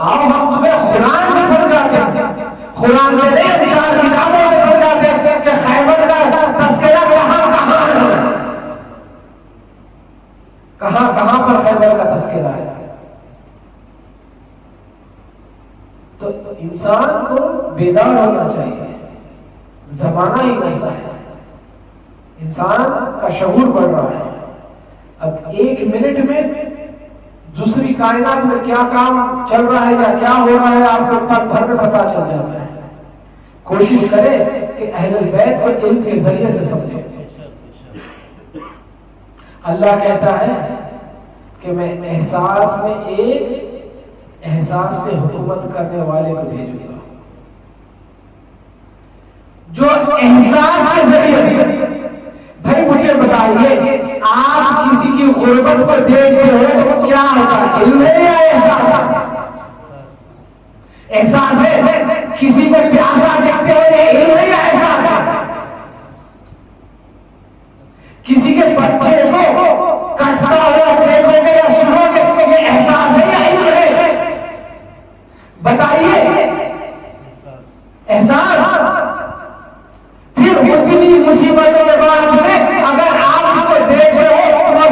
आओ हम तुम्हें कुरान से समझाते हैं, कुरान से नहीं, चार किताबों से समझाते हैं कि खैबर का तस्करा कहां है, कहां पर खैबर का तस्करा है। तो इंसान को बेदार होना चाहिए, जमाना ही वैसा है, इंसान का शऊर बढ़ रहा है। अब एक मिनट में दूसरी कायनात में क्या काम चल रहा है या क्या हो रहा है आपको पल भर में पता चल जाता है। कोशिश करें कि अहले बैत को इल्म के जरिए से समझें। अल्लाह कहता है कि मैं एहसास पे हुकूमत करने वाले को भेजूंगा जो एहसास के जरिए से। भाई मुझे बताइए, आप किसी की गुर्बत को देखते हो तो क्या होता है, इल्म है या एहसास? एहसास है। किसी को प्यासा देखते हो ये इल्म है या एहसास है? किसी के बच्चे को कटता हुआ देखोगे या सुनोगे तो ये एहसास है या इल्म है? बताइए, एहसास। फिर उतनी मुसीबतों के बाद में अगर आप उसको देख रहे हो और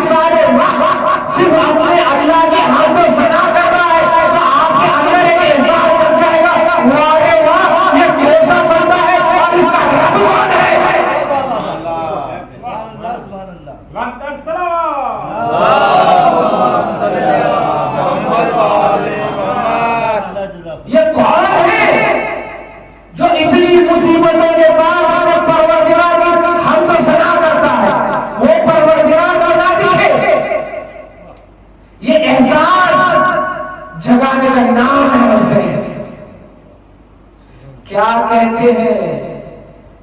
सारे वक्त सिर्फ अपने अल्लाह के हाथों सना कर रहा है तो आपके अंदर एक एहसास बन जाएगा, वाह वाह ये कैसा बंदा है और इसका रब कौन है। ये कौन है जो इतनी मुसीबतों के बाद हमें परवरदिगार की हमद सना करता है, वो परवरदिगार को ना दिखे। ये एहसास जगाने का नाम है उसे। क्या कहते हैं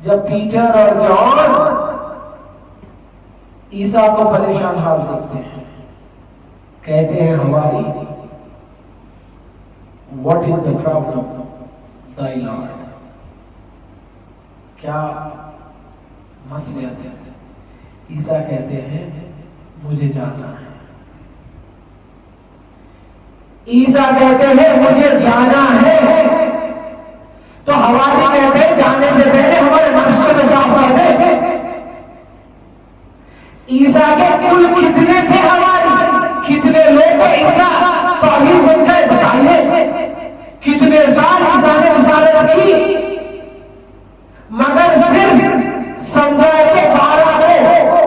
जब पीटर और जॉन ईसा को परेशान हाल देखते हैं, कहते हैं हमारी what is the problem Dai Lord, क्या मसलियत है। ईसा कहते हैं मुझे जाना है। ईसा कहते हैं मुझे जाना है तो हवारी कहते हैं जाने से पहले हमारे नफ्स को तो साफ कर दे। ईसा के कुल कितने थे हवारी, कितने लोग को ईसा तौहीद समझाए, बताइए कितने साल ईसा ने रिसालत की, मगर सिर्फ समझाए के 12 को,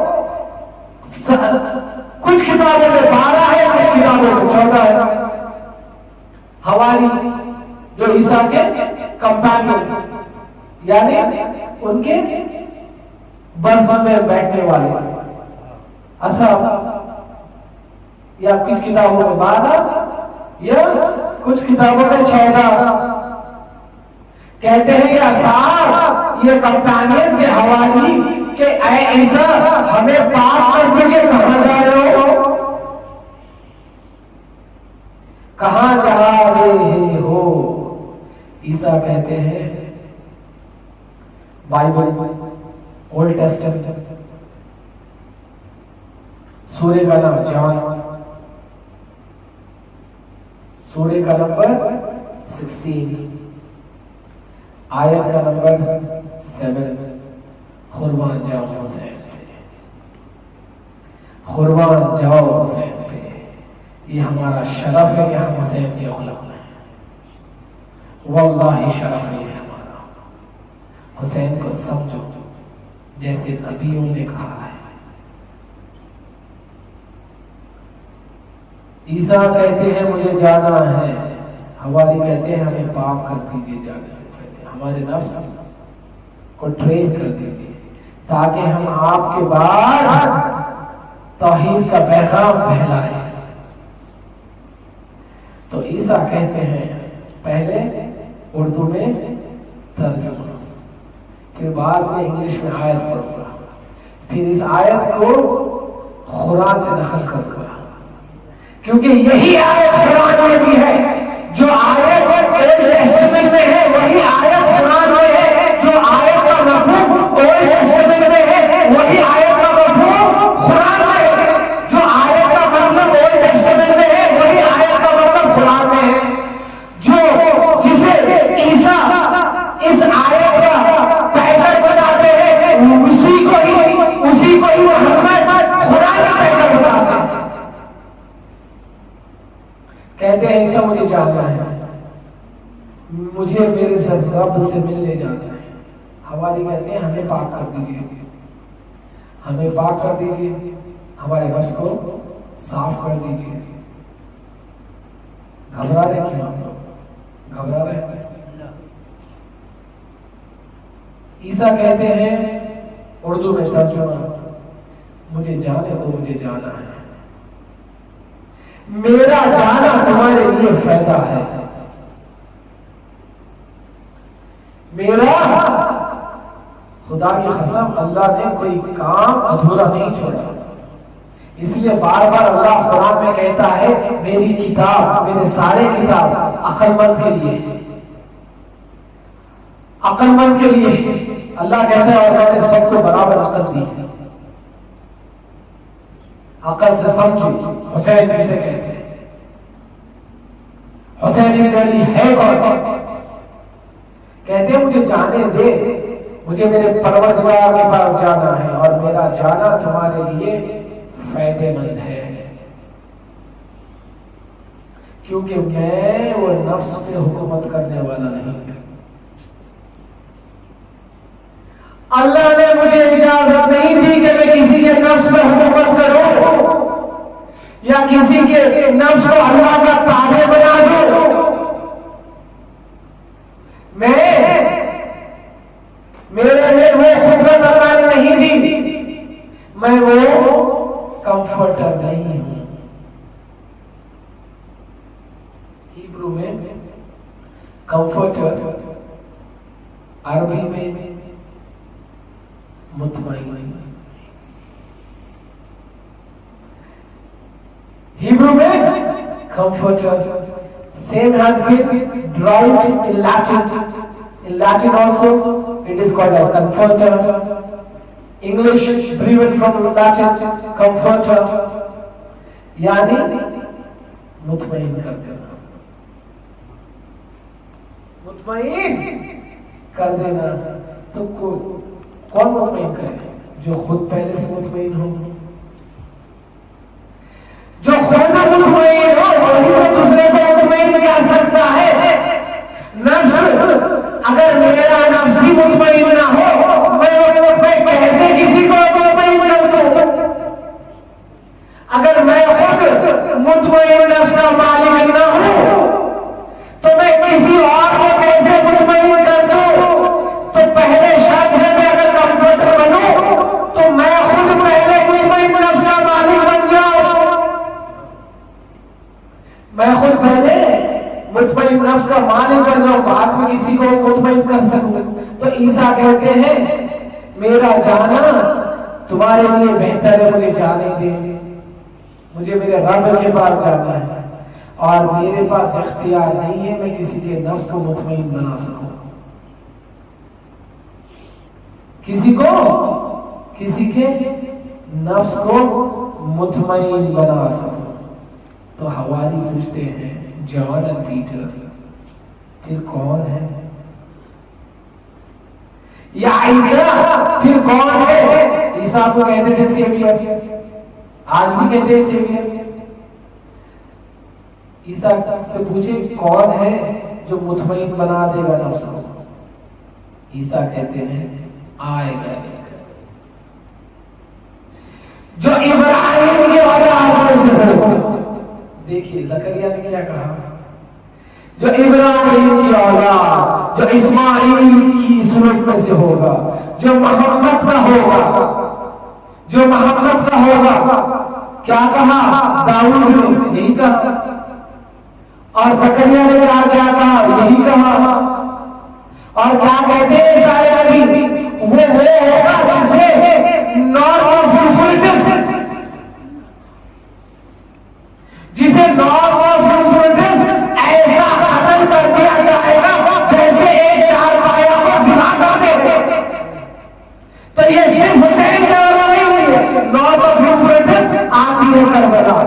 कुछ किताबों में 12 है, कुछ किताबों में 14 है। हवारी जो ईसा के कंपेनियंस यानी उनके बस में बैठने वाले, असहाब, या कुछ किताबों में 12 या कुछ किताबों में 14। कहते हैं या साहब ये कंपेनियन से हवाली के ऐसा हमें पाप कर दीजिए, कहां जा रहे हो, कहां जा रहे हो। ईसा कहते हैं बाइबल ओल्ड टेस्टमेंट सूर्य का नाम जॉन, सूर्य का नंबर 16, आयत का नंबर 7, कुर्बान जाओ हुसैन पे, कुर्बान जाओ हुसैन पे। ये हमारा शरफ है कि हम हुसैन के गुलाम हैं, वल्लाही शरफ है हमारा। हुसैन को समझो जैसे नबियों ने कहा है। ईसा कहते हैं मुझे जाना है, हवारी कहते हैं हमें पाक कर दीजिए जाने से पहले, हमारे नफ्स को ट्रेन कर दीजिए ताकि हम आपके बाद तौहीद का पैगाम फैलाएं। तो ईसा कहते हैं पहले उर्दू में तर्जुमा, फिर बाद में इंग्लिश में आयत पढ़ूंगा, फिर इस आयत को कुरान से नकल करूंगा, क्योंकि यही आयत कुरान में भी है। जो आयत ओल्ड टेस्टामेंट में है वही आयत कुरान में है, जो आयत का मफहूम ओल्ड टेस्टामेंट में है वही आयत का मफहूम कुरान में है, जो आयत का मतलब ओल्ड टेस्टामेंट में है वही आयत का मतलब कुरान में है। जो जिसे ईसा इस आयत का पैटर्न बनाते हैं उसी को ही मोहम्मद कुरान का पैटर्न बनाते हैं। कहते हैं ईसा मुझे जाना है, मुझे मेरे रब से मिलने जाना है। हवारी कहते हैं हमें पाक कर दीजिए, हमें पाक कर दीजिए, हमारे नफ्स को साफ कर दीजिए। घबरा रहे क्यों हम लोग? घबरा रहे हैं। ईसा कहते हैं उर्दू में तर्जुमा, मुझे जाने दो, मुझे जाना है, मेरा जाना तुम्हारे लिए फायदा है। मेरा खुदा की कसम अल्लाह ने कोई काम अधूरा नहीं छोड़ा, इसलिए बार बार अल्लाह कुरान में कहता है मेरी किताब, मेरे सारे किताब अक्लमंद के लिए, अक्लमंद के लिए। अल्लाह कहता है और मैंने सबको बराबर अकल दी है, अकल से समझो। हुसैन किसे कहते हैं? हुसैन इब्न अली है कौन? कहते हैं मुझे जाने दे, मुझे मेरे परवरदिगार के पास जाना है और मेरा जाना तुम्हारे लिए फायदेमंद है, क्योंकि मैं वो नफ्स पे हुकूमत करने वाला नहीं। अल्लाह ने मुझे इजाजत नहीं दी कि मैं किसी के नफ्स पे हुकूमत करूं या किसी के नफ्स को अल्लाह का ताबे बना दूं। मेरे लिए वो खुदरत अल्लाह ने नहीं दी, मैं वो कंफर्टर नहीं हूं। हिब्रू में कंफर्टर, अरबी में मुतमईन। Hebrew में comforter, same has been derived in Latin. In Latin also it is called as comforter. English driven from Latin, comforter, यानी मुतमईन कर देना, मुतमईन कर देना। तो कौन मुतमईन करे? जो खुद पहले से मुतमईन हो, जो खुद मुतमईन हो वही वो दूसरे को मुतमईन कर सकता है। नफ्स, अगर मेरा नफ्स ही मुतमईन ना हो मैं कैसे किसी को मुतमईन कर दूं? अगर मैं खुद मुतमईन नफ्स का मालिक ना हूं तो मैं किसी और को कैसे मुतमईन कर दूं? तो पहले शर्त है मैं अगर कंफर्टर बनूं तो मैं खुद पहले मुतमईन नफ्स का मालिक बन जाऊं, मैं खुद पहले मुतमईन नफ्स का मालिक बन जाऊं, बाद में किसी को मुतमईन कर सकूं। तो ईसा कहते हैं मेरा जाना तुम्हारे लिए बेहतर है, मुझे जाने दे, मुझे मेरे रब के पास जाना है और मेरे पास इख्तियार नहीं है मैं किसी के नफ्स को मुतमईन बना सकूं, किसी के नफ्स को मुतमईन बना सकूं। तो हवारी पूछते हैं जॉन और पीटर फिर कौन है? या ईसा फिर कौन है? ईसा को कहते थे सेवियर, आज भी कहते हैं सेवियर। ईसा से पूछे कौन है जो मुतमईन बना देगा नफ्स को? ईसा कहते हैं आएगा जो इब्राहिम के औलाद में से होगा। देखिए जकरिया ने क्या कहा, जो इब्राहिम की औलाद, जो इस्माइल की सुन्नत में से होगा, जो मोहम्मद का होगा, जो मोहम्मद का होगा। क्या कहा? दाऊद ने यही कहा, और जकरिया ने कहा, क्या कहा? यही कहा। और क्या कहते हैं सारे नबी? वो होगा जिसे नॉर्म ऑफ यूफिलिटिस, जिसे नॉर्म ऑफ यूफिलिटिस ऐसा खत्म कर दिया जाएगा जैसे एक चारपाया को जिना करते थे। तो ये सिर्फ हुसैन का नहीं हुई है, नॉर्म ऑफ यूफिलिटिस आती है करबला।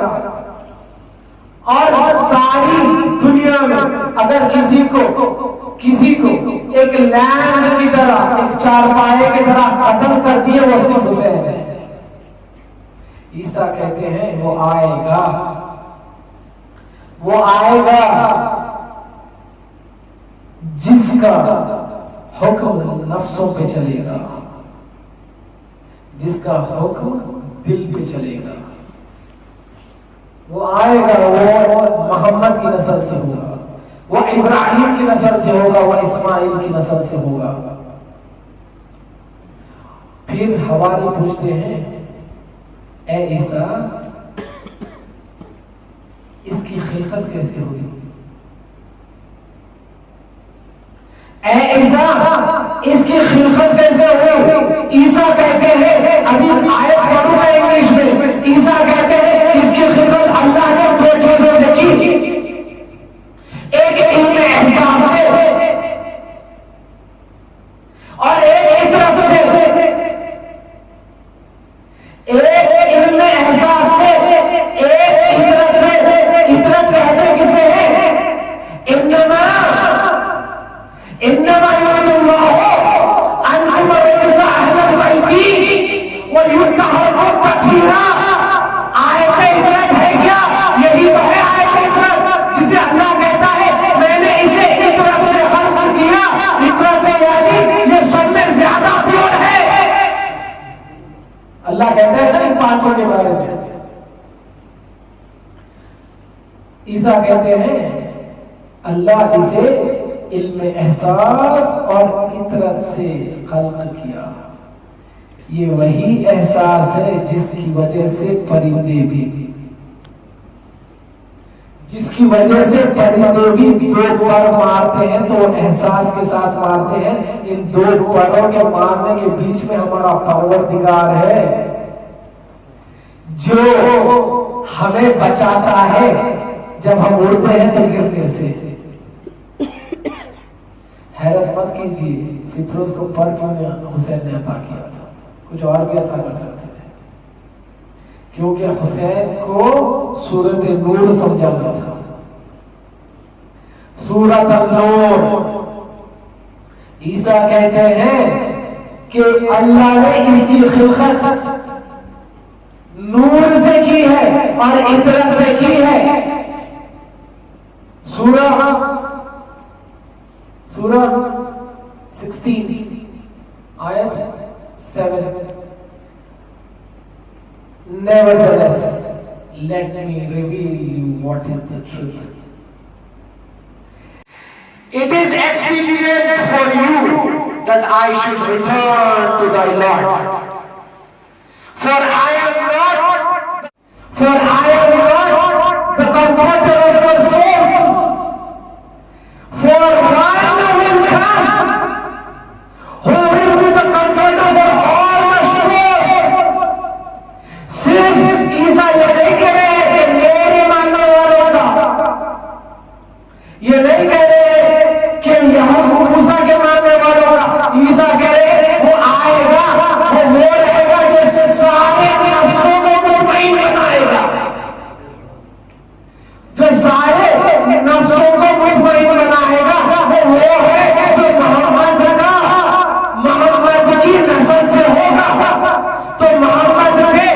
और सारी दुनिया में अगर किसी को एक लैंड की तरह, एक चारपाए की तरह खत्म कर दिए, वो सिर्फ हुसैन है। ईसा कहते हैं वो आएगा जिसका हुक्म नफ्सों पे चलेगा, जिसका हुक्म दिल पे चलेगा। वो आएगा, वो मोहम्मद की नस्ल से होगा, वो इब्राहिम की नस्ल से होगा, वो इस्माइल की नस्ल से होगा। फिर हवारी पूछते हैं, ए ईसा, इसकी खिलकत कैसे हुई? ए ईसा, इसकी खिलकत कैसे हुई? ईसा कहते हैं, अभी आयत पढ़ूंगा इंग्लिश में, ईसा कहते हैं इसकी खिलकत अल्लाह ने दो चीजों से की। एक इल्म एहसास से और एक इतरत से। एक इल्म एहसास से, एक इतरत से। इतरत कहते किसे है? इन्नमा युरिदुल्लाहु अन युमर्रिजा अहलल बैती व युत्तहरहु तत्हीरा। आयत इतरत है क्या? यही तो है आयत इतरत, जिसे अल्लाह कहता है मैंने इसे इतरत से खल्क किया। इतरत से यानी ये सब में ज्यादा प्योर है। अल्लाह कहता है ना इन पांचों के बारे में। ईसा कहते हैं अल्लाह इसे इल्म एहसास और इतरत से खल्क किया। ये वही एहसास है जिसकी वजह से परिंदे भी दो पर मारते हैं, तो एहसास के साथ मारते हैं। इन दो परों के मारने के बीच में हमारा परवरदिगार है जो हमें बचाता है जब हम उड़ते हैं तो गिरने से। हैरत मत कीजिए, फित्रोज को पर क्यों हुसैन ने अता किया था? कुछ और भी अता कर सकते थे, क्योंकि हुसैन को सूरत नूर समझाना था। सूरत नूर। ईसा कहते हैं कि अल्लाह ने इसकी खिलकत नूर से की है और इतरत से की है। सूरह 16 आयत 7। Nevertheless, let me reveal you what is the truth. It is expedient for you that I should return to thy Lord. For I am not the comforter of your souls. For one will come who will be the comforter for all the souls. सिर्फ ईसा ये नहीं कह रहे कि मेरे मानने वालों का, ये नहीं कह रहे कि यहूद मूसा के मानने वालों का। ईसा कह रहे वो आएगा, वो रहेगा जो सारे नफ्सों को मुतमईन बनाएगा, जो सारे नफ्सों को मुतमईन बनाएगा। वो है जो मोहम्मद की नस्ल से होगा। तो मोहम्मद पे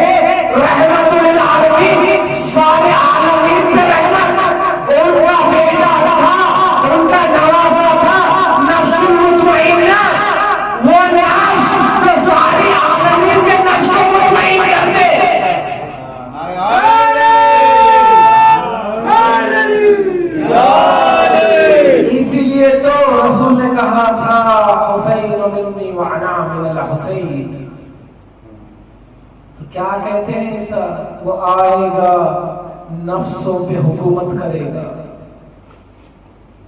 रहमतुल लिल आलमीन, सारे आलमीन पे रहमत। उनका बेटा था, उनका नवासा था नफ्सुल मुतमईन्ना, वो नफ्स जो सारी आलमीन के नफ्स को मुतमईन करते। इसीलिए तो रसूल ने कहा था हुसैन मिन्नी व अना मिनल हुसैन। तो क्या कहते हैं ईसा? वो आएगा, नफ्सों पे हुकूमत करेगा।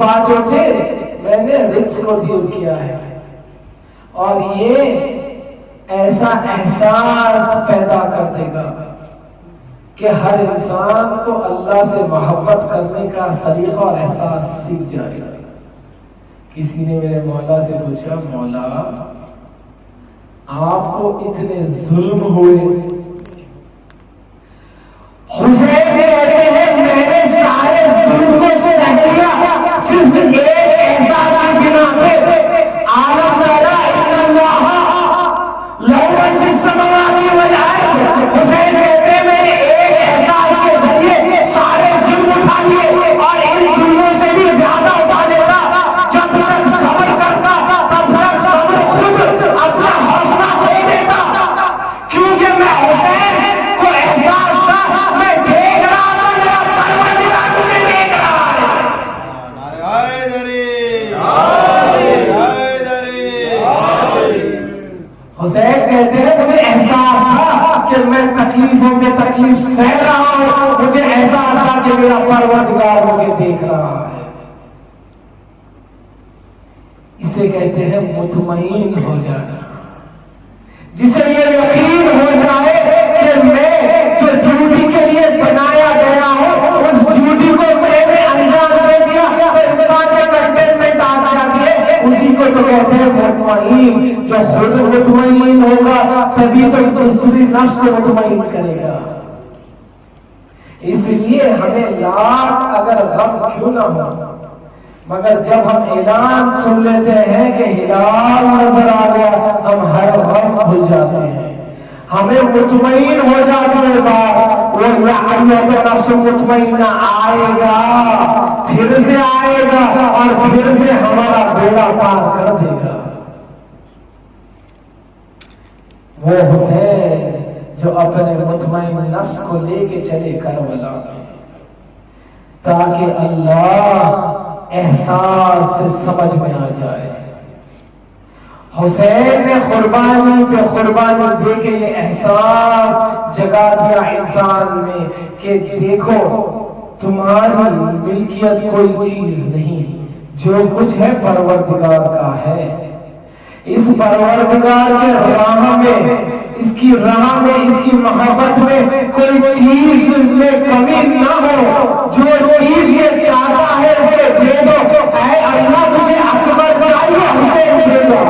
पांचों से मैंने रिज्क को दूर किया है। और ये ऐसा एहसास पैदा कर देगा कि हर इंसान को अल्लाह से मोहब्बत करने का सलीका और एहसास सीख जाएगा। किसी ने मेरे मौला से पूछा, मौला आपको इतने जुल्म हुए? हुसैन कहते हैं मैंने सारे जुल्म को सह लिया, सिर्फ एक एहसास की बिना पे, आलम पैदा इन्नल्लाह लहू मा फिस समावाति वल अर्द। हुसैन कहते हैं मैंने एक एहसास के जरिए सारे जुल्म उठा लिए और इन जुल्मों से भी ज्यादा उठा लेता। जब तक सब्र करता तब तक सब्र खुद अपना हौसला खो देता, क्योंकि मैं हुसैन को एहसास था, मैं देख रहा था मेरा परवरदिगार मुझे देख रहा है। हुसैन कहते हैं मुझे एहसास था कि मैं तकलीफों में तकलीफ सह रहा हूं, मुझे एहसास था कि मेरा परवरदिगार मुझे देख रहा है। इसे कहते हैं मुतमईन हो जाना, जिसे ये यकीन हो जाए कि मैं जो ड्यूटी के लिए बनाया गया हूं उस ड्यूटी को मैंने अंजाम दे दिया, तो इंसान में कंटेनमेंट आ जाती है। उसी को तो कहते हैं मुतमईन। जो खुद मुतमईन होगा तभी तो दूसरी नफ्स को मुतमईन करेगा। इसलिए हमें लाख अगर गम क्यों ना हो, मगर जब हम ऐलान सुन लेते हैं कि हिलाल नजर आ गया, हम हर गम भूल जाते हैं, हमें मुतमईन हो जाती है बात। वो नफ्स मुतमईना आएगा, फिर से आएगा और फिर से हमारा बेड़ा पार कर देगा। वो हुसैन जो अपने मुतमईन नफ्स को लेके चले करबला में, ताकि अल्लाह एहसास से समझ में आ जाए। हुसैन ने कुर्बानी पे कुर्बानी दे के ये एहसास जगा दिया इंसान में कि देखो तुम्हारी मिल्कियत कोई चीज नहीं, जो कुछ है परवरदिगार का है। इस परवरदिगार के राह में, इसकी राह में, इसकी मोहब्बत में कोई चीज में कमी ना हो। जो चीज ये चाहता है उसे दे दो। ऐ अल्लाह तुझे अकबर चाहिए, हुसैन दे दो।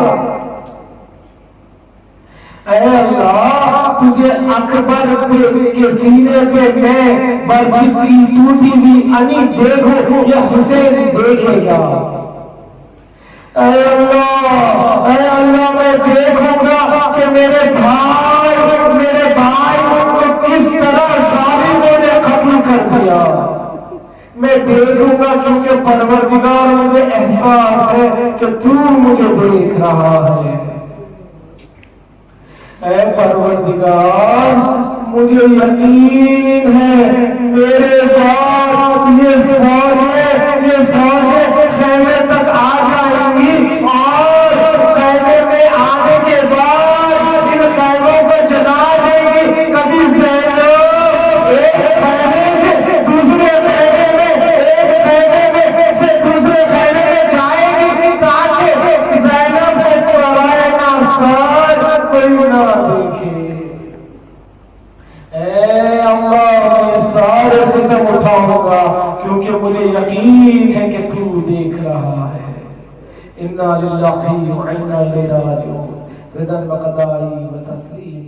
ऐ अल्लाह तुझे अकबर के सीने पे मैं बरछी टूटी हुई अनी देखो, ये हुसैन देखेगा। ऐ अल्लाह मैं देखूंगा कि मेरे भाई को किस तरह जालिमों ने कत्ल कर दिया। मैं देखूंगा क्योंकि परवरदिगार मुझे एहसास है कि तू मुझे देख रहा है। ऐ परवरदिगार मुझे यकीन है मेरे बाद ये फौज खेमे तक आ जाएंगी और खेमे में आने के बाद इन खेमों को जला देंगी। कभी ज़ैनब एक खेमे से दूसरे खेमे में, एक खेमे में से दूसरे खेमे में जाएगी ताकि ज़ैनब को पराए ना सर कोई ना देखे। ऐ अल्लाह ये सारे सितम उठाऊंगा क्योंकि मुझे यकीन है कि तू देख रहा है। इन्ना लिल्लाहि व इन्ना इलैहि राजिऊन। रिदन व क़दाई व तस्लीम।